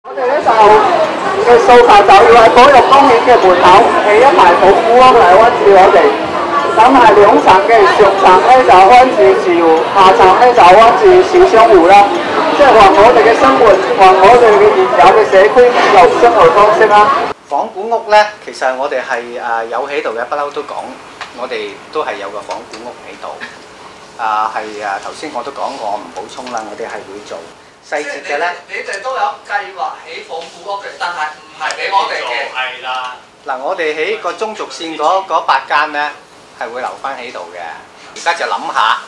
我哋咧就嘅訴求就要喺保育公園嘅門口起一排保護屋嚟溫住我哋，咁係兩層嘅，上層咧就溫住住，下層咧就溫住小商戶啦，即係話我哋嘅生活，話我哋嘅現有嘅社區有生活方式啦。仿古屋咧，其實我哋係有喺度嘅，不嬲都講，我哋都係有個仿古屋喺度。頭先我都講過，我唔補充啦，我哋係會做。細節嘅咧，你哋都有計劃起仿古屋嘅，但係唔係俾我哋嘅。係啦。嗱，我哋喺個中軸線嗰8間咧，係會留翻喺度嘅。而家就諗下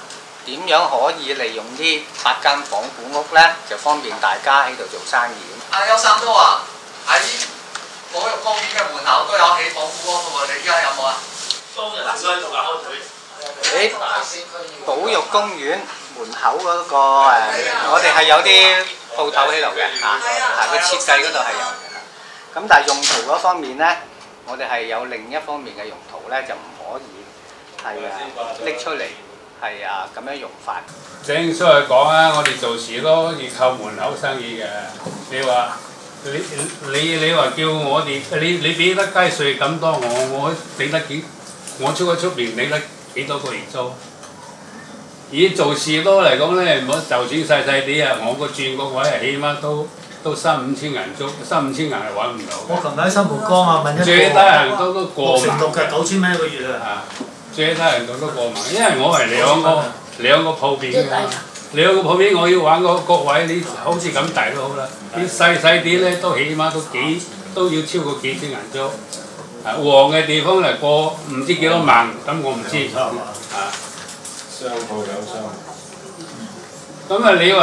點樣可以利用呢8間仿古屋咧，就方便大家喺度做生意。阿邱生都話喺保育公園嘅門口都有起仿古屋嘅喎，你而家有冇啊？當日都喺度㗎，開會。喺保育公園門口嗰個我哋係有啲鋪頭喺度嘅嚇，個設計嗰度係有嘅。咁但係用途嗰方面咧，我哋係有另一方面嘅用途咧，就唔可以係拎出嚟係咁樣用法。正所謂講啊，我哋做事都要靠門口生意嘅。你話你話叫我哋你俾得雞碎咁多，我頂得幾？我出邊頂得幾多個月租？以做士多嚟講咧，我就算細細啲啊，我個轉個位係起碼都3-5千銀租，3-5千銀係揾唔到。我琴日喺新蒲崗啊，問一個最低人都過萬。6成6嘅9000蚊一個月啊！最低人都過萬，因為我係兩個鋪面㗎，兩個鋪面我要玩個位，你好似咁大都好啦。啲細啲咧都起碼都要超過幾千銀租。旺嘅地方嚟過唔知幾多萬，咁我唔知。商鋪有商。咁啊，你話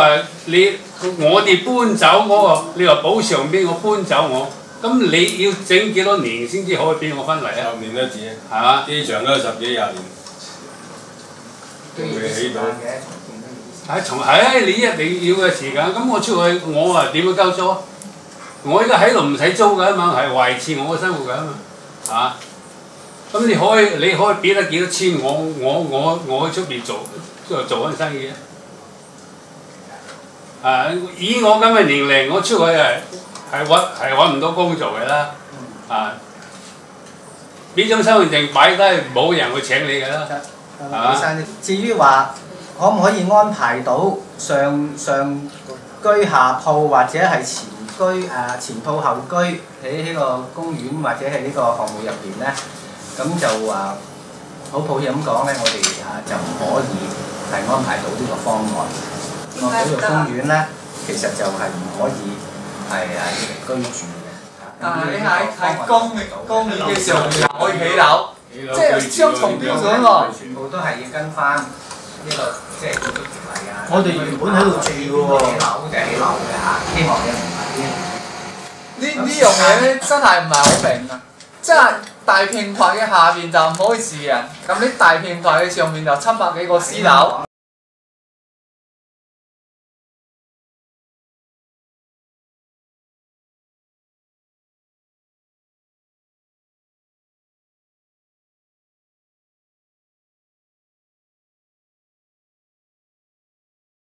我哋搬走嗰個，你話補償邊個搬走我？咁你要整幾多年先至可以俾我翻嚟啊10年都止，係嘛？機場都10幾20年，都未起到。你一定要嘅時間，咁我出去我話點樣交租啊？我而家喺度唔使租㗎嘛，係維持我嘅生活㗎嘛，嚇。咁你可以俾得幾多錢我喺出邊做緊生意啊？以我咁嘅年齡，我出去係揾唔到工做嘅啦，呢張身份證擺低冇人會請你㗎啦，係嘛？至於話可唔可以安排到上居下鋪或者係前鋪後居喺呢個公園或者係呢個項目入邊咧？咁就好抱歉咁講咧，我哋就唔可以係安排到呢個方案。個保育公園咧，其實就係唔可以係居住嘅。但係你喺公園嘅上面可以起樓，即係雙重標準喎。全部都係要跟翻呢個即係建築條例啊。我哋原本喺度住嘅喎。起樓就起樓嘅嚇，希望你明白啲。呢樣嘢咧真係唔係好明啊！即係大平台嘅下邊就唔可以住人，咁啲大平台嘅上面就700幾個私樓。